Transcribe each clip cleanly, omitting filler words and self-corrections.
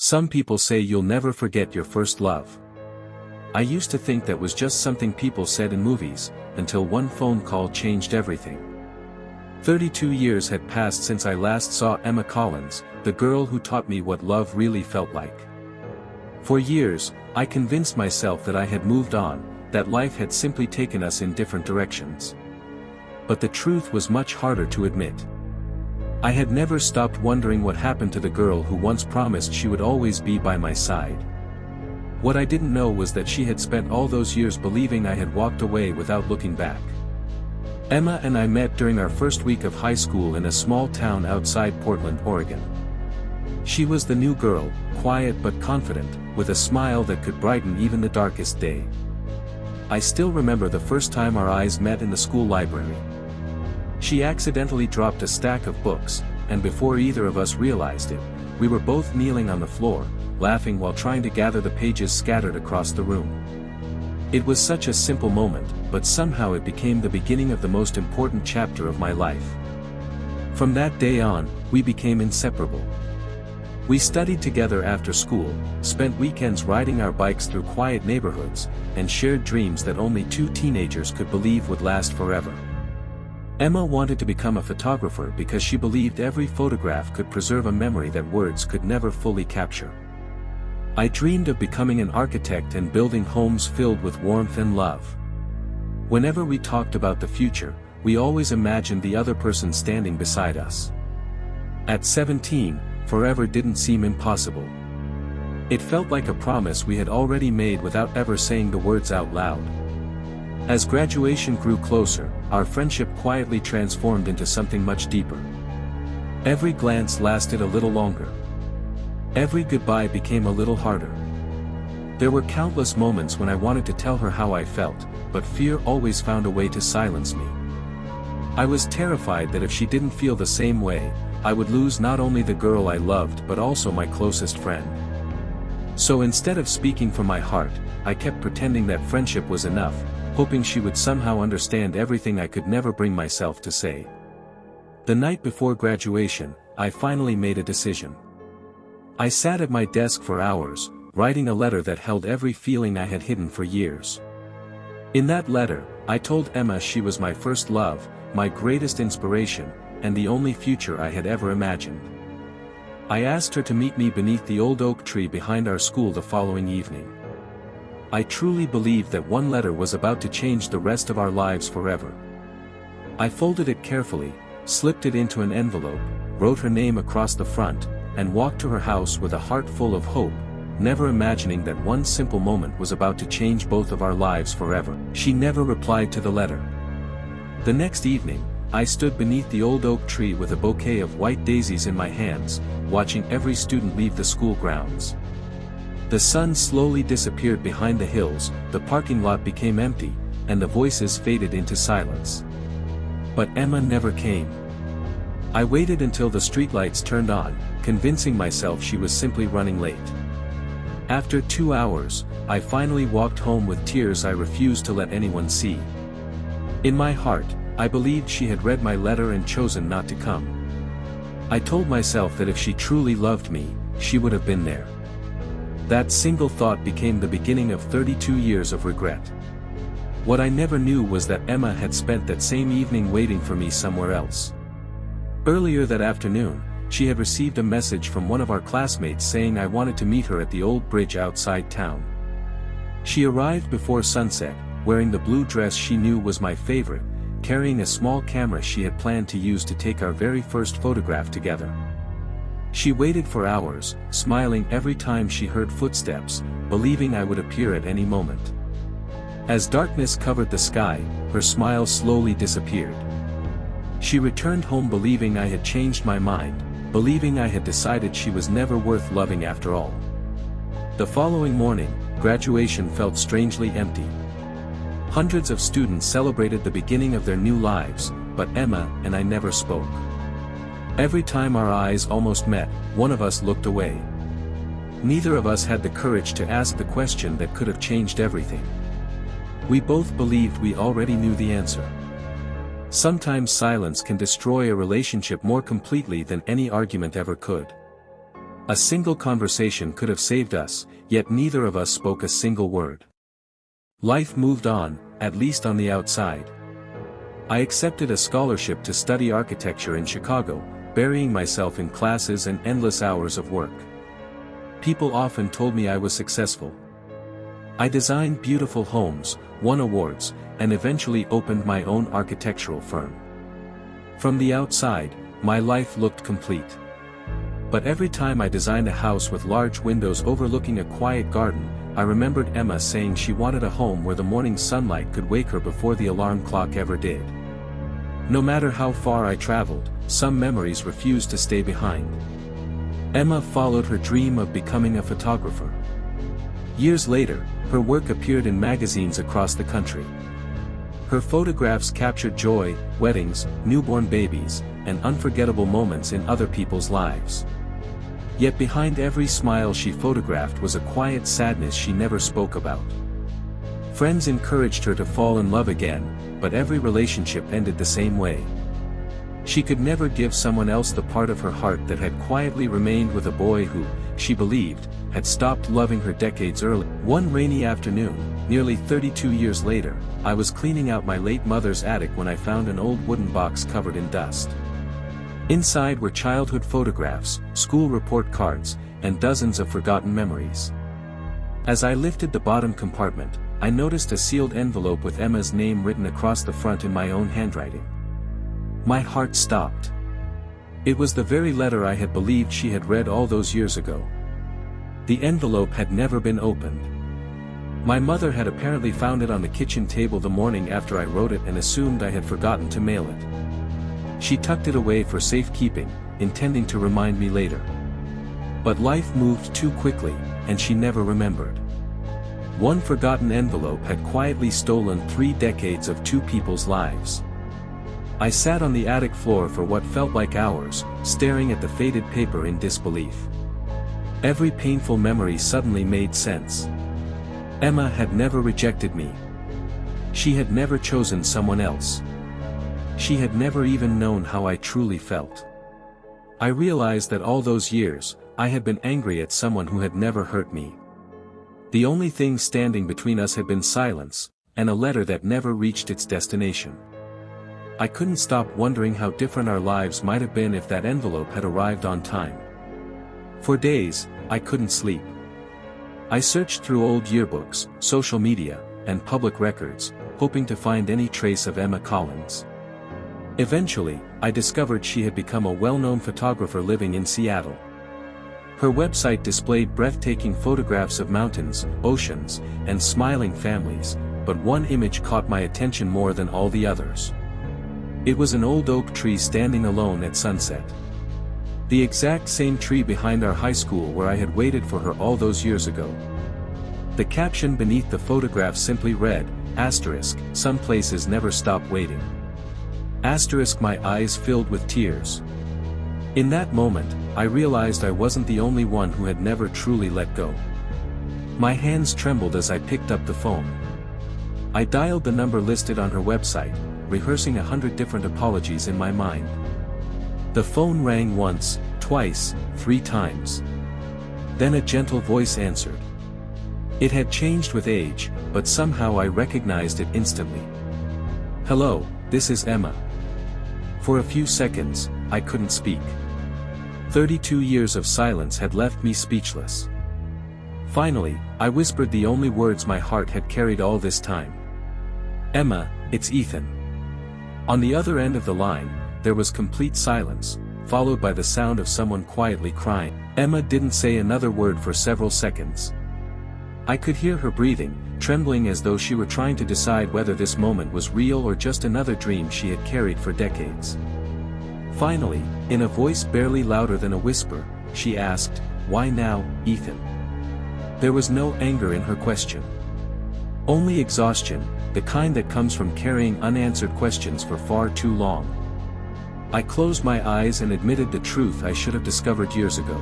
Some people say you'll never forget your first love. I used to think that was just something people said in movies, until one phone call changed everything. 32 years had passed since I last saw Emma Collins, the girl who taught me what love really felt like. For years, I convinced myself that I had moved on, that life had simply taken us in different directions. But the truth was much harder to admit. I had never stopped wondering what happened to the girl who once promised she would always be by my side. What I didn't know was that she had spent all those years believing I had walked away without looking back. Emma and I met during our first week of high school in a small town outside Portland, Oregon. She was the new girl, quiet but confident, with a smile that could brighten even the darkest day. I still remember the first time our eyes met in the school library. She accidentally dropped a stack of books, and before either of us realized it, we were both kneeling on the floor, laughing while trying to gather the pages scattered across the room. It was such a simple moment, but somehow it became the beginning of the most important chapter of my life. From that day on, we became inseparable. We studied together after school, spent weekends riding our bikes through quiet neighborhoods, and shared dreams that only two teenagers could believe would last forever. Emma wanted to become a photographer because she believed every photograph could preserve a memory that words could never fully capture. I dreamed of becoming an architect and building homes filled with warmth and love. Whenever we talked about the future, we always imagined the other person standing beside us. At 17, forever didn't seem impossible. It felt like a promise we had already made without ever saying the words out loud. As graduation grew closer, our friendship quietly transformed into something much deeper. Every glance lasted a little longer. Every goodbye became a little harder. There were countless moments when I wanted to tell her how I felt, but fear always found a way to silence me. I was terrified that if she didn't feel the same way, I would lose not only the girl I loved but also my closest friend. So instead of speaking from my heart, I kept pretending that friendship was enough, hoping she would somehow understand everything I could never bring myself to say. The night before graduation, I finally made a decision. I sat at my desk for hours, writing a letter that held every feeling I had hidden for years. In that letter, I told Emma she was my first love, my greatest inspiration, and the only future I had ever imagined. I asked her to meet me beneath the old oak tree behind our school the following evening. I truly believed that one letter was about to change the rest of our lives forever. I folded it carefully, slipped it into an envelope, wrote her name across the front, and walked to her house with a heart full of hope, never imagining that one simple moment was about to change both of our lives forever. She never replied to the letter. The next evening, I stood beneath the old oak tree with a bouquet of white daisies in my hands, watching every student leave the school grounds. The sun slowly disappeared behind the hills, the parking lot became empty, and the voices faded into silence. But Emma never came. I waited until the streetlights turned on, convincing myself she was simply running late. After 2 hours, I finally walked home with tears I refused to let anyone see. In my heart, I believed she had read my letter and chosen not to come. I told myself that if she truly loved me, she would have been there. That single thought became the beginning of 32 years of regret. What I never knew was that Emma had spent that same evening waiting for me somewhere else. Earlier that afternoon, she had received a message from one of our classmates saying I wanted to meet her at the old bridge outside town. She arrived before sunset, wearing the blue dress she knew was my favorite, carrying a small camera she had planned to use to take our very first photograph together. She waited for hours, smiling every time she heard footsteps, believing I would appear at any moment. As darkness covered the sky, her smile slowly disappeared. She returned home believing I had changed my mind, believing I had decided she was never worth loving after all. The following morning, graduation felt strangely empty. Hundreds of students celebrated the beginning of their new lives, but Emma and I never spoke. Every time our eyes almost met, one of us looked away. Neither of us had the courage to ask the question that could have changed everything. We both believed we already knew the answer. Sometimes silence can destroy a relationship more completely than any argument ever could. A single conversation could have saved us, yet neither of us spoke a single word. Life moved on, at least on the outside. I accepted a scholarship to study architecture in Chicago, burying myself in classes and endless hours of work. People often told me I was successful. I designed beautiful homes, won awards, and eventually opened my own architectural firm. From the outside, my life looked complete. But every time I designed a house with large windows overlooking a quiet garden, I remembered Emma saying she wanted a home where the morning sunlight could wake her before the alarm clock ever did. No matter how far I traveled, some memories refused to stay behind. Emma followed her dream of becoming a photographer. Years later, her work appeared in magazines across the country. Her photographs captured joy, weddings, newborn babies, and unforgettable moments in other people's lives. Yet behind every smile she photographed was a quiet sadness she never spoke about. Friends encouraged her to fall in love again, but every relationship ended the same way. She could never give someone else the part of her heart that had quietly remained with a boy who, she believed, had stopped loving her decades early. One rainy afternoon, nearly 32 years later, I was cleaning out my late mother's attic when I found an old wooden box covered in dust. Inside were childhood photographs, school report cards, and dozens of forgotten memories. As I lifted the bottom compartment, I noticed a sealed envelope with Emma's name written across the front in my own handwriting. My heart stopped. It was the very letter I had believed she had read all those years ago. The envelope had never been opened. My mother had apparently found it on the kitchen table the morning after I wrote it and assumed I had forgotten to mail it. She tucked it away for safekeeping, intending to remind me later. But life moved too quickly, and she never remembered. One forgotten envelope had quietly stolen 3 decades of 2 people's lives. I sat on the attic floor for what felt like hours, staring at the faded paper in disbelief. Every painful memory suddenly made sense. Emma had never rejected me. She had never chosen someone else. She had never even known how I truly felt. I realized that all those years, I had been angry at someone who had never hurt me. The only thing standing between us had been silence, and a letter that never reached its destination. I couldn't stop wondering how different our lives might have been if that envelope had arrived on time. For days, I couldn't sleep. I searched through old yearbooks, social media, and public records, hoping to find any trace of Emma Collins. Eventually, I discovered she had become a well-known photographer living in Seattle. Her website displayed breathtaking photographs of mountains, oceans, and smiling families, but one image caught my attention more than all the others. It was an old oak tree standing alone at sunset. The exact same tree behind our high school where I had waited for her all those years ago. The caption beneath the photograph simply read, *, some places never stop waiting. *, my eyes filled with tears. In that moment, I realized I wasn't the only one who had never truly let go. My hands trembled as I picked up the phone. I dialed the number listed on her website, rehearsing 100 different apologies in my mind. The phone rang once, twice, 3 times. Then a gentle voice answered. It had changed with age, but somehow I recognized it instantly. "Hello, this is Emma." For a few seconds, I couldn't speak. 32 years of silence had left me speechless. Finally, I whispered the only words my heart had carried all this time. "Emma, it's Ethan." On the other end of the line, there was complete silence, followed by the sound of someone quietly crying. Emma didn't say another word for several seconds. I could hear her breathing, trembling as though she were trying to decide whether this moment was real or just another dream she had carried for decades. Finally, in a voice barely louder than a whisper, she asked, "Why now, Ethan?" There was no anger in her question. Only exhaustion, the kind that comes from carrying unanswered questions for far too long. I closed my eyes and admitted the truth I should have discovered years ago.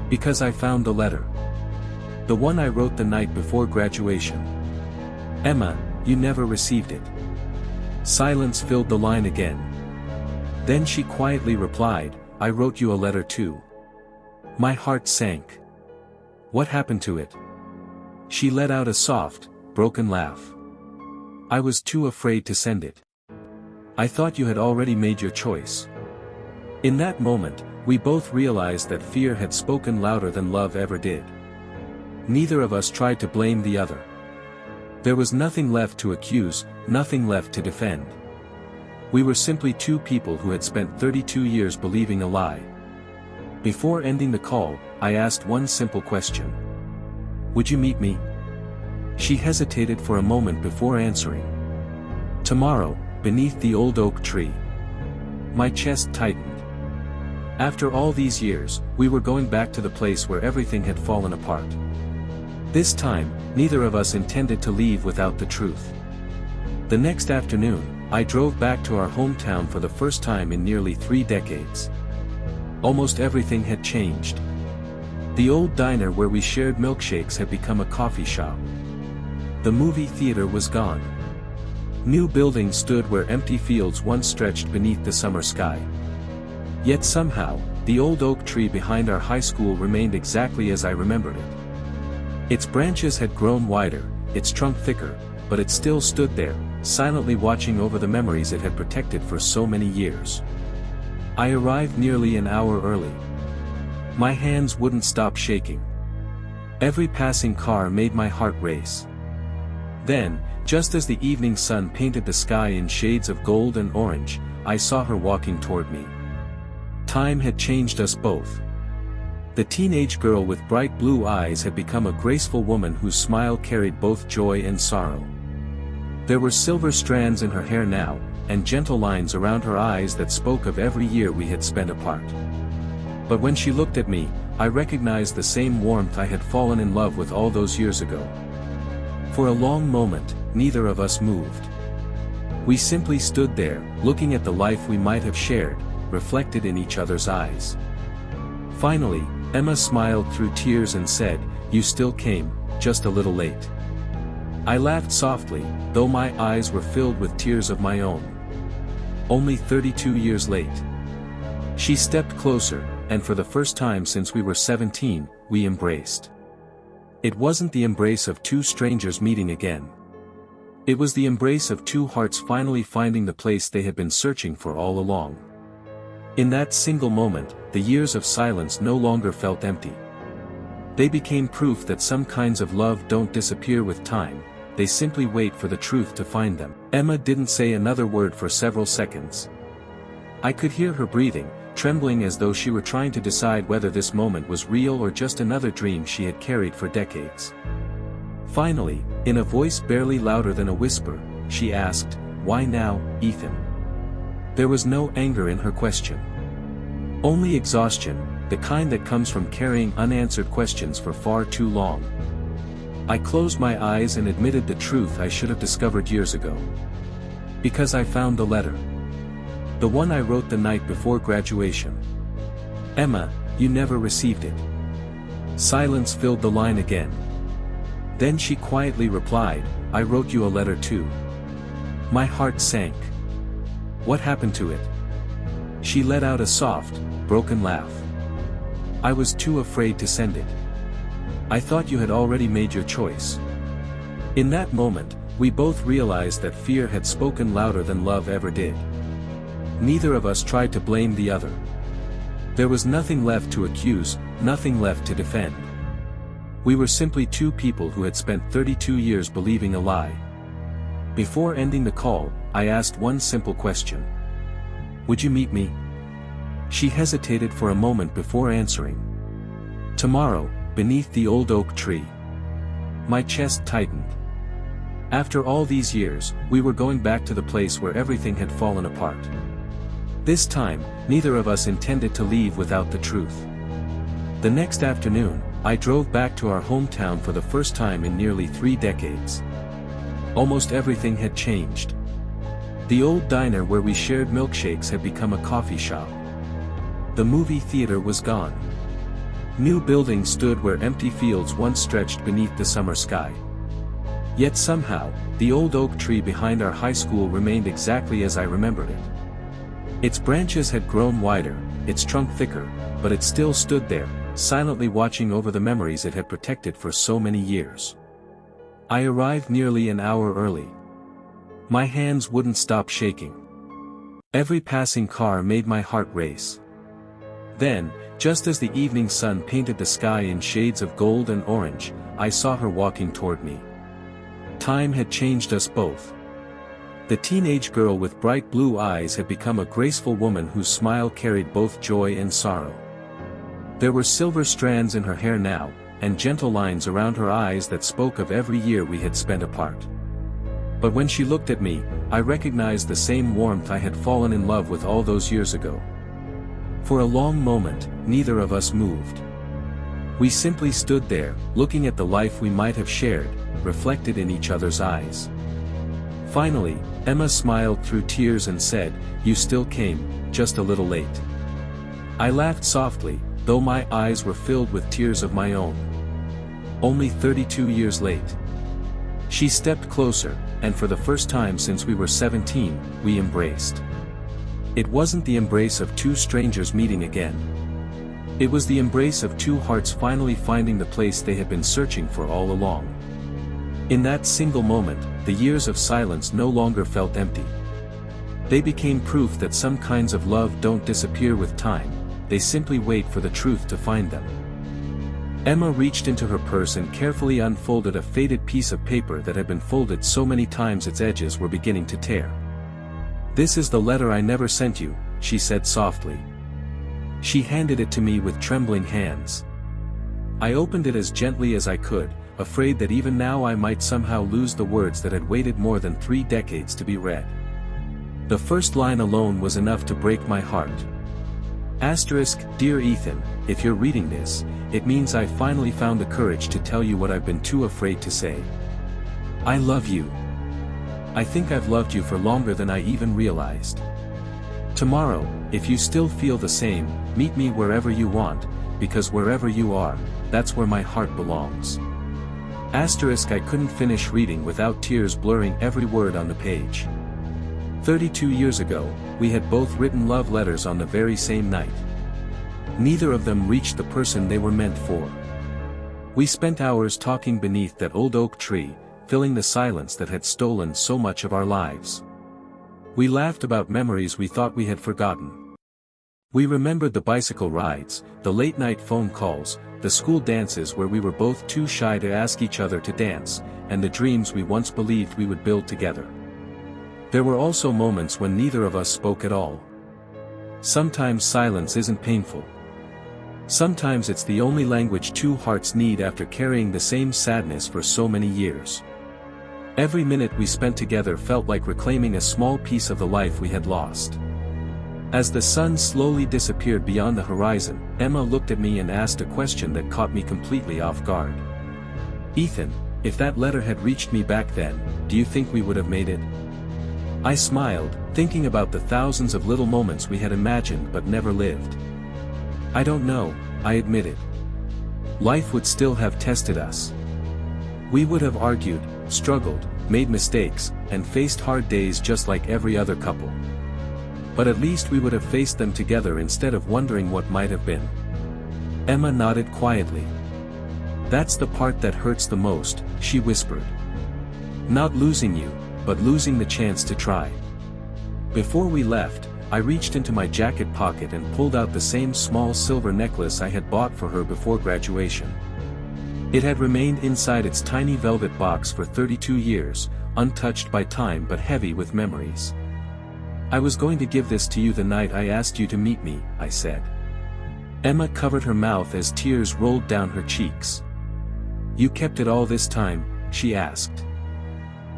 Because I found the letter. The one I wrote the night before graduation. "Emma, you never received it." Silence filled the line again. Then she quietly replied, "I wrote you a letter too." My heart sank. What happened to it? She let out a soft, broken laugh. I was too afraid to send it. I thought you had already made your choice. In that moment, we both realized that fear had spoken louder than love ever did. Neither of us tried to blame the other. There was nothing left to accuse, nothing left to defend. We were simply two people who had spent 32 years believing a lie. Before ending the call, I asked one simple question. Would you meet me? She hesitated for a moment before answering. Tomorrow, beneath the old oak tree. My chest tightened. After all these years, we were going back to the place where everything had fallen apart. This time, neither of us intended to leave without the truth. The next afternoon, I drove back to our hometown for the first time in nearly 3 decades. Almost everything had changed. The old diner where we shared milkshakes had become a coffee shop. The movie theater was gone. New buildings stood where empty fields once stretched beneath the summer sky. Yet somehow, the old oak tree behind our high school remained exactly as I remembered it. Its branches had grown wider, its trunk thicker, but it still stood there, silently watching over the memories it had protected for so many years. I arrived nearly an hour early. My hands wouldn't stop shaking. Every passing car made my heart race. Then, just as the evening sun painted the sky in shades of gold and orange, I saw her walking toward me. Time had changed us both. The teenage girl with bright blue eyes had become a graceful woman whose smile carried both joy and sorrow. There were silver strands in her hair now, and gentle lines around her eyes that spoke of every year we had spent apart. But when she looked at me, I recognized the same warmth I had fallen in love with all those years ago. For a long moment, neither of us moved. We simply stood there, looking at the life we might have shared, reflected in each other's eyes. Finally, Emma smiled through tears and said, "You still came, just a little late." I laughed softly, though my eyes were filled with tears of my own. Only 32 years late. She stepped closer, and for the first time since we were 17, we embraced. It wasn't the embrace of two strangers meeting again. It was the embrace of two hearts finally finding the place they had been searching for all along. In that single moment, the years of silence no longer felt empty. They became proof that some kinds of love don't disappear with time, they simply wait for the truth to find them. Emma didn't say another word for several seconds. I could hear her breathing, trembling as though she were trying to decide whether this moment was real or just another dream she had carried for decades. Finally, in a voice barely louder than a whisper, she asked, "Why now, Ethan?" There was no anger in her question. Only exhaustion, the kind that comes from carrying unanswered questions for far too long. I closed my eyes and admitted the truth I should have discovered years ago. Because I found the letter. The one I wrote the night before graduation. Emma, you never received it. Silence filled the line again. Then she quietly replied, "I wrote you a letter too." My heart sank. What happened to it? She let out a soft, broken laugh. I was too afraid to send it. I thought you had already made your choice. In that moment, we both realized that fear had spoken louder than love ever did. Neither of us tried to blame the other. There was nothing left to accuse, nothing left to defend. We were simply two people who had spent 32 years believing a lie. Before ending the call, I asked one simple question. Would you meet me? She hesitated for a moment before answering. Tomorrow, beneath the old oak tree. My chest tightened. After all these years, we were going back to the place where everything had fallen apart. This time, neither of us intended to leave without the truth. The next afternoon, I drove back to our hometown for the first time in nearly 3 decades. Almost everything had changed. The old diner where we shared milkshakes had become a coffee shop. The movie theater was gone. New buildings stood where empty fields once stretched beneath the summer sky. Yet somehow, the old oak tree behind our high school remained exactly as I remembered it. Its branches had grown wider, its trunk thicker, but it still stood there, silently watching over the memories it had protected for so many years. I arrived nearly an hour early. My hands wouldn't stop shaking. Every passing car made my heart race. Then, just as the evening sun painted the sky in shades of gold and orange, I saw her walking toward me. Time had changed us both. The teenage girl with bright blue eyes had become a graceful woman whose smile carried both joy and sorrow. There were silver strands in her hair now, and gentle lines around her eyes that spoke of every year we had spent apart. But when she looked at me, I recognized the same warmth I had fallen in love with all those years ago. For a long moment, neither of us moved. We simply stood there, looking at the life we might have shared, reflected in each other's eyes. Finally, Emma smiled through tears and said, "You still came, just a little late." I laughed softly, though my eyes were filled with tears of my own. Only 32 years late. She stepped closer, and for the first time since we were 17, we embraced. It wasn't the embrace of two strangers meeting again. It was the embrace of two hearts finally finding the place they had been searching for all along. In that single moment, the years of silence no longer felt empty. They became proof that some kinds of love don't disappear with time, they simply wait for the truth to find them. Emma reached into her purse and carefully unfolded a faded piece of paper that had been folded so many times its edges were beginning to tear. "This is the letter I never sent you," she said softly. She handed it to me with trembling hands. I opened it as gently as I could, afraid that even now I might somehow lose the words that had waited more than 3 decades to be read. The first line alone was enough to break my heart. "Dear Ethan, if you're reading this, it means I finally found the courage to tell you what I've been too afraid to say. I love you. I think I've loved you for longer than I even realized. Tomorrow, if you still feel the same, meet me wherever you want, because wherever you are, that's where my heart belongs." I couldn't finish reading without tears blurring every word on the page. 32 years ago, we had both written love letters on the very same night. Neither of them reached the person they were meant for. We spent hours talking beneath that old oak tree, filling the silence that had stolen so much of our lives. We laughed about memories we thought we had forgotten. We remembered the bicycle rides, the late-night phone calls, the school dances where we were both too shy to ask each other to dance, and the dreams we once believed we would build together. There were also moments when neither of us spoke at all. Sometimes silence isn't painful. Sometimes it's the only language two hearts need after carrying the same sadness for so many years. Every minute we spent together felt like reclaiming a small piece of the life we had lost. As the sun slowly disappeared beyond the horizon, Emma looked at me and asked a question that caught me completely off guard. "Ethan, if that letter had reached me back then, do you think we would have made it?" I smiled, thinking about the thousands of little moments we had imagined but never lived. "I don't know," I admitted. "Life would still have tested us. We would have argued, struggled, made mistakes, and faced hard days just like every other couple. But at least we would have faced them together instead of wondering what might have been." Emma nodded quietly. "That's the part that hurts the most," she whispered. "Not losing you, but losing the chance to try." Before we left, I reached into my jacket pocket and pulled out the same small silver necklace I had bought for her before graduation. It had remained inside its tiny velvet box for 32 years, untouched by time but heavy with memories. "I was going to give this to you the night I asked you to meet me," I said. Emma covered her mouth as tears rolled down her cheeks. "You kept it all this time?" she asked.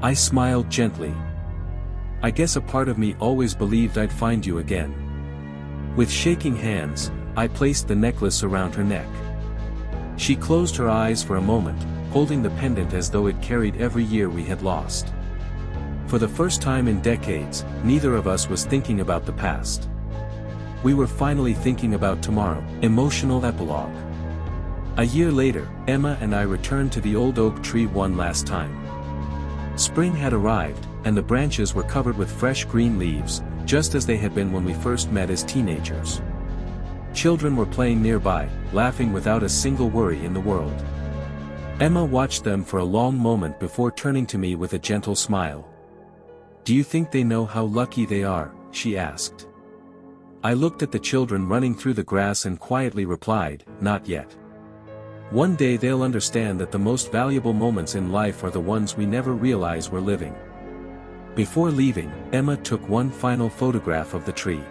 I smiled gently. "I guess a part of me always believed I'd find you again." With shaking hands, I placed the necklace around her neck. She closed her eyes for a moment, holding the pendant as though it carried every year we had lost. For the first time in decades, neither of us was thinking about the past. We were finally thinking about tomorrow. Emotional epilogue. A year later, Emma and I returned to the old oak tree one last time. Spring had arrived, and the branches were covered with fresh green leaves, just as they had been when we first met as teenagers. Children were playing nearby, laughing without a single worry in the world. Emma watched them for a long moment before turning to me with a gentle smile. "Do you think they know how lucky they are?" she asked. I looked at the children running through the grass and quietly replied, "Not yet. One day they'll understand that the most valuable moments in life are the ones we never realize we're living." Before leaving, Emma took one final photograph of the tree.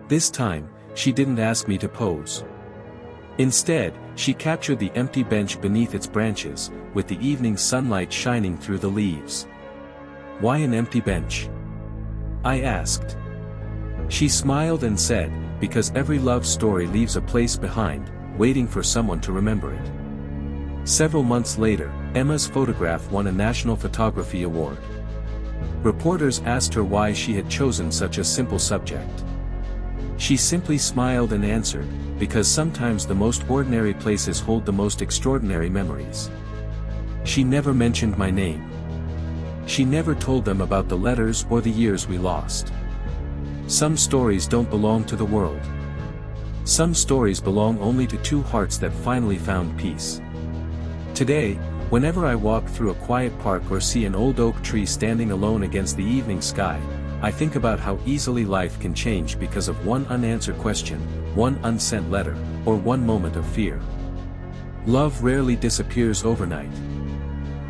This time, she didn't ask me to pose. Instead, she captured the empty bench beneath its branches, with the evening sunlight shining through the leaves. "Why an empty bench?" I asked. She smiled and said, "Because every love story leaves a place behind, waiting for someone to remember it." Several months later, Emma's photograph won a National Photography Award. Reporters asked her why she had chosen such a simple subject. She simply smiled and answered, "Because sometimes the most ordinary places hold the most extraordinary memories." She never mentioned my name. She never told them about the letters or the years we lost. Some stories don't belong to the world. Some stories belong only to two hearts that finally found peace. Today, whenever I walk through a quiet park or see an old oak tree standing alone against the evening sky, I think about how easily life can change because of one unanswered question, one unsent letter, or one moment of fear. Love rarely disappears overnight.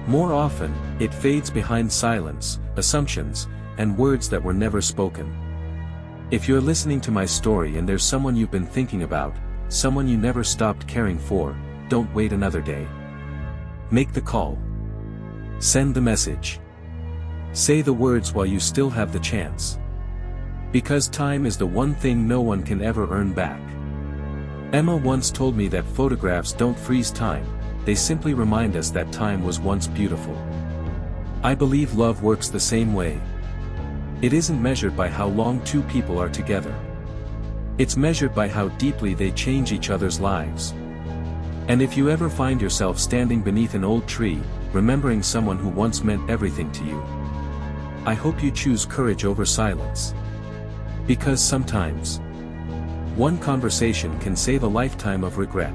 More often, it fades behind silence, assumptions, and words that were never spoken. If you're listening to my story and there's someone you've been thinking about, someone you never stopped caring for, don't wait another day. Make the call. Send the message. Say the words while you still have the chance. Because time is the one thing no one can ever earn back. Emma once told me that photographs don't freeze time, they simply remind us that time was once beautiful. I believe love works the same way. It isn't measured by how long two people are together. It's measured by how deeply they change each other's lives. And if you ever find yourself standing beneath an old tree, remembering someone who once meant everything to you, I hope you choose courage over silence. Because sometimes, one conversation can save a lifetime of regret.